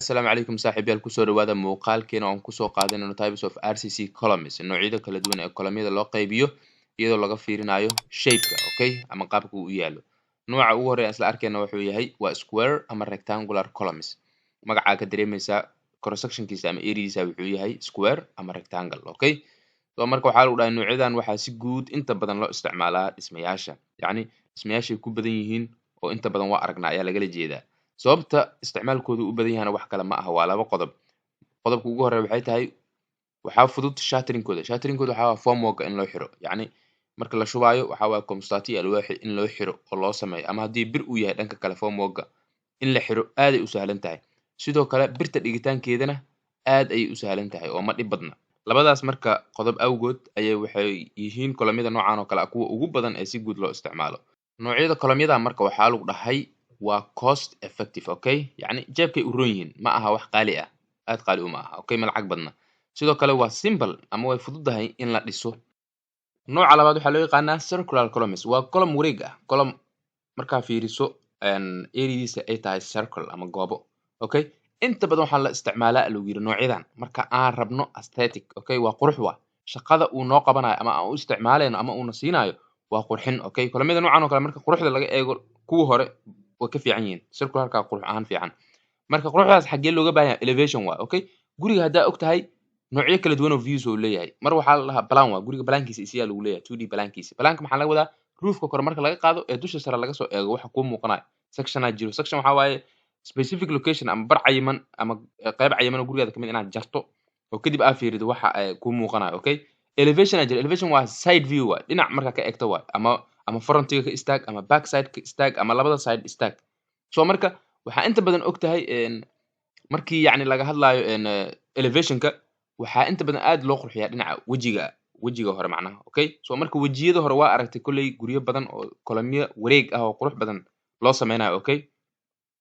السلام عليكم saaxiibayaal kusoo dhawaada muuqaalkeena aan kusoo qaadanayno types of RCC columns noocyada kala duwan ee columnyada loo qaybiyo iyadoo laga fiirinayo shape-ka okay ama qaabka uu u yaalo nooca ugu horeeya isla arkayna wuxuu yahay waa square ama rectangular columns magaca ka dareemaysa cross sectionkiisa ama area-diisa wuxuu yahay square ama rectangle okay so marka waxaa lagu dhahay noocyadan waxaa si guud inta badan loo isticmaalaa dhismayaasha yacni dhismayaashay ku badan yihiin oo inta badan waa aragnaa ayaa lagala jeedaa sababta isticmaalkoodu u badan yahana wax kale ma aha waa laba qodob qodobka ugu horeeya waxay tahay waxaa fudud shatteringkooda waxaa waa formwork in loo xiro yacni marka la shubaayo waxaa waa constati alwaaxi in loo xiro oo loo sameeyo ama haddii bir uu yahay dhanka kale formworka in la xiro aaday u sahlan tahay sidoo kale birta dhigitaankeedana aad ayay u sahlan tahay oo ma dhib badna labadaas marka qodob awgood ayay waxay yihiin kolomyada noocan oo kale ah kuwa ugu badan ee si guud loo isticmaalo noocyada kolomyada marka waxaa lagu dhahay waa cost effective okay yacni jeebkay u roon yihiin ma aha wax qaali ah aad qaali uma aha okay ma lacag badna sidoo kale waa simple ama way fududahay in la dhiso nooca labaad waxaa loo yaqaanaa circular columns waa column wareeg ah column markaa fiiriso area-diisa ay tahay circle ama goobo okay inta badan waxaa la isticmaalaa lagu yiri noocyadan marka aan rabno aesthetic okay waa qurux waa shaqada uu noo qabanayo ama aan u isticmaalayno ama uuna siinayo waa qurxin okay kolomyada noocan oo kale marka quruxda laga eego kuwa hore way ka fiican yihiin circularka qurux ahaan fiican marka quruxdaas xaggee looga baahan yahay elevation waa okay guriga haddaa og tahay noocyo kala duwan oo views uu leeyahay mar waxaa la dhahaa plan waa guriga balaankiisa isiyaa lagu leeyahay 2D balaankiisa balaanka maxaa laga wadaa roofka kore marka laga qaado ee dusha sare laga soo eego waxa kuu muuqanayo sectionaa jiro section waxaa waaye specific location ama bar cayiman ama qayb cayiman oo gurigaada kamid inaad jarto oo kadib aa fiirido waxa kuu muuqanayo okay elevation aa jira elevation waa side view waa dhinac marka ka eegto waa ama frontiga ka istaag ama back side ka istaag ama labada side istaag so marka waxaa inta badan og tahay markii yacni laga hadlaayo elevationka waxaa inta badan aad loo qurxiyaa dhinaca wejiga hore macnaha okay so marka wejiyada hore waa aragtay kolley guryo badan oo kolomyo wareeg ah oo qurux badan loo sameynayo okay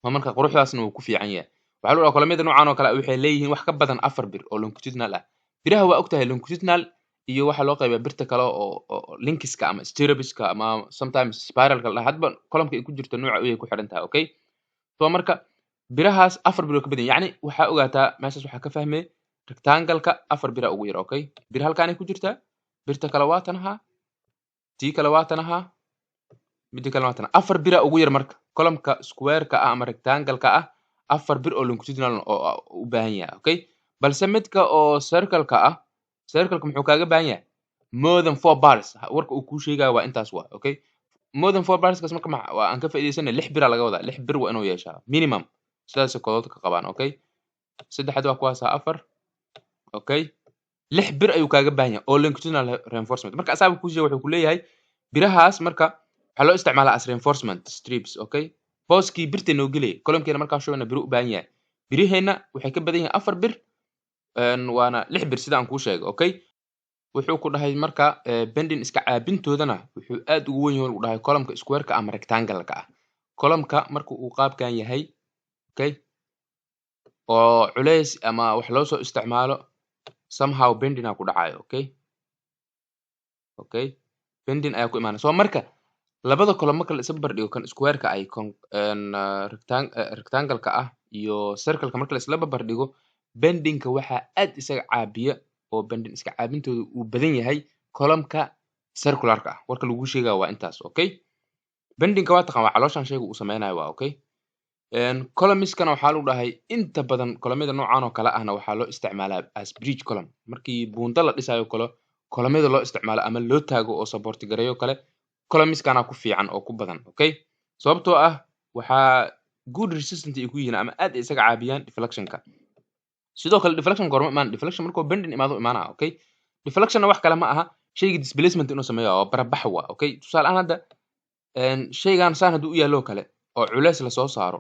oo marka quruxdaasna wuu ku fiican yahay waxaa lagu dhahaa kolomyada noocan oo kale waxay leeyihiin wax ka badan 4 bir oo longitudinal ah biraha waa og tahay longitudinal iyo waxaa loo qaybiyaa birta kale oo linkiska ama stirrupiska ama sometimes spiralka la dhaha hadba kolomka ay ku jirto nooca ayay ku xidhan tahay okay so marka birahaas 4 bir oo ka badan yacni waxaa ogaataa meeshaas waxaa ka fahmay rectangle-ka 4 bira ugu yar okay bir halkaanay ku jirtaa birta kale waa tan ahaa tii kale waa tan ahaa midda kale waa tan 4 bira ugu yar marka column-ka square-ka ah ama rectangle-ka ah 4 bir oo longitudinal oo u baahan yahay okay balse midka oo circle-ka ah circle-ka muxuu kaaga baahan yahay more than 4 bars warka uu kuu sheegayo waa intaas waa okay more than 4 bars kaas marka waa aan ka faa'iideysanay 6 bira laga wadaa 6 bir waa inuu yeeshaa minimum sidaas koodad ka qabaan okay saddexda waa kuwaas 4 okay 6 bir ayuu kaaga baahan yahay oo longitudinal reinforcement marka asaaba kuu sheegay wuxuu ku leeyahay birahaas marka waxaa loo isticmaalaa as reinforcement strips okay booskii birta noo gelaya columnkeena markaa shubana biru u baahan yahay biriheena waxay ka badan yihiin 4 bir waana 6 bir sida aan kuu sheegay okay wuxuu ku dhahay marka bending iska caabintoodana wuxuu aad ugu weyn yahay lagu dhahay columnka square-ka ama rectangle-ka ah columnka marka uu qaabkan yahay okay oo culays ama wax loo soo isticmaalo somehow bending aa ku dhacayo okay bending ayaa ku imaanaya so marka labada column marka la isla barbardhigo kan square-ka ay rectangle-ka ah iyo circle-ka marka la isla barbardhigo bending-ka waxaa aad isaga caabiya oo bending iska caabintooda uu badan yahay column-ka circular-ka ah warka lagu sheegayo waa intaas okay bending-ka waa taqaan waa calooshan shayga uu sameynayo waa okay columns-kana waxaa lagu dhahay inta badan kolomyada noocan oo kale ahna waxaa loo isticmaalaa as bridge column markii buundo la dhisayo kale kolomyada loo isticmaalo ama loo taago oo support gareeyo kale columns-kana ku fiican oo ku badan okay sababtoo ah waxaa good resistant ay ku yihiin ama aad isaga caabiyaan deflection-ka sidoo kale deflection goorma imaan deflection markuu bending imaado imaanaa okay deflection-na wax kale ma aha shayga displacement inuu sameeyo oo barabax waa okay tusaale ahaan hadda shaygan saan hadduu u yaallo kale oo culays la soo saaro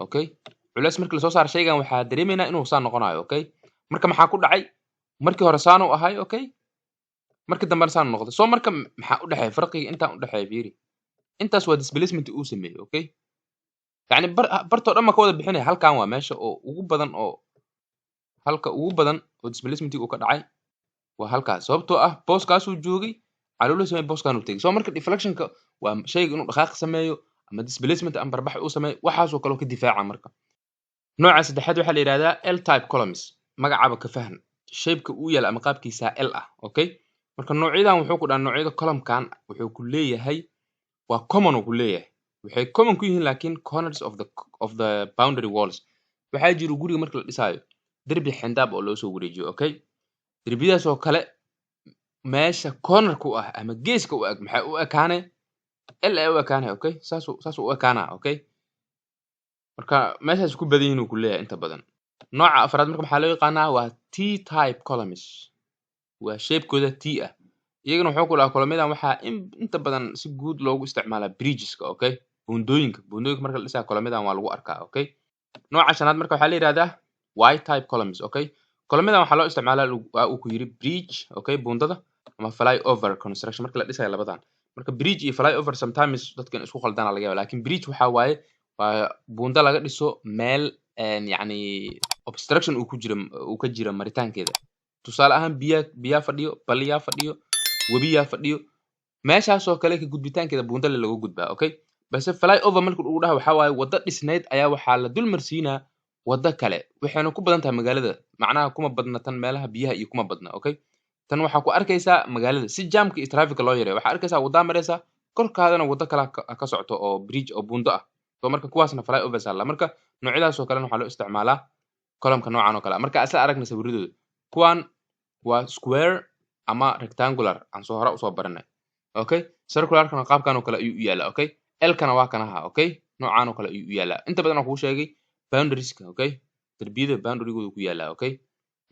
okay culays markii la soo saaro shaygan waxaa dareemaynaa inuu saan noqonayo okay marka maxaa ku dhacay markii hore saan uu ahay okay markii dambena saan noqdo so marka maxaa u dhexeeya farqiga intaan u dhexeeya fiiri intaas waa displacement uu sameeyey okay yacni bartoo dhan ma ka wada bixinaya halkan waa meesha oo ugu badan oo halka ugu badan oo displacement uu ka dhacay waa halkaas sababtoo ah booskaasuu joogay caloola sameey booskaan uu tegey so marka deflection-ka waa shayga inuu dhaqaaq sameeyo ama displacement ama barbax uu sameeyo waxaasoo kale oo ka difaaca marka nooca saddexaad waxaa la yidhahdaa L type columns magacaaba ka fahan shape-ka uu yaala ama qaabkiisa L ah okay marka noocyadan wuxuu ku dhahan noocyada column-kan wuxuu ku leeyahay waa common uu ku leeyahay waxay common ku yihiin laakiin corners of the boundary walls waxaa jira guriga marka la dhisaayo derbi xindaab oo loo soo wareejiyo okay derbiyadaas oo kale meesha corner ku ah ama geeska u eg maxay u ekaanay L ay u ekaanay okay saas u ekaana okay marka meeshaas ku badan yihiin uu ku leeyahay inta badan nooca afraad marka maxaa loo yaqaanaa waa T type columns waa shape-kooda T ah iyagana wuxuu ku dhahaa column-yadan waxaa inta badan si guud loogu isticmaalaa bridges-ka okay buundooyinka marka la dhisaayo column-yadan waa lagu arkaa okay nooca shanaad marka waxaa la yidhahdaa Y type columns okay column-yadan waxaa loo isticmaalaa uu ku yiri bridge okay buundada ama flyover construction marka la dhisayo labadan marka bridge iyo flyover sometimes dadkan isku khaldana laga yaabaa laakiin bridge waxaa waaye waa buunda laga dhiso meel yacni obstruction uu ka jira maritaankeeda tusaale ahaan biyaa fadhiyo baliyaa fadhiyo webiyaa fadhiyo meeshaasoo kale ka gudbitaankeeda buunda le lagu gudbaa okay balse flyover marka lagu dhaha waxaa waaye waddo dhisnayd ayaa waxaa la dul marsiinaa waddo kale waxayna ku badan tahay magaalada macnaha kuma badna tan meelaha biyaha iyo kuma badna okay tan waxaa ku arkaysaa magaalada si jaamka iyo traffic loo yareeyo waxaa arkaysaa waddaa maraysa korkaadana waddo kale ka socoto oo bridge oo buundo ah so marka kuwaasna flyovers alla marka noocyadaas oo kalena waxaa loo isticmaalaa column-ka noocan oo kale ah marka asla aragna sawiradooda kuwan waa square ama rectangular aan soo hore usoo baranay okay circular-kana qaabkan oo kale ayuu u yaalaa okay L-kana waa kan ahaa okay noocan oo kale ayuu u yaalaa inta badan aan kuu sheegay boundaries-ka okay darbiyada boundary-gooda ku yaalaa okay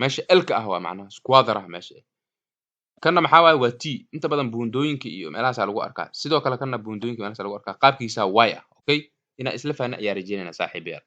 meesha L-ka ah waa macnaha square ah meesha kanna maxaa waaye waa T inta badan buundooyinka iyo meelahaasaa lagu arkaa sidoo kale kanna buundooyinka meelahaasaa lagu arkaa qaabkiisa Y ah okay inaa isla fahanay ayaa rajeynayna saaxiibayaal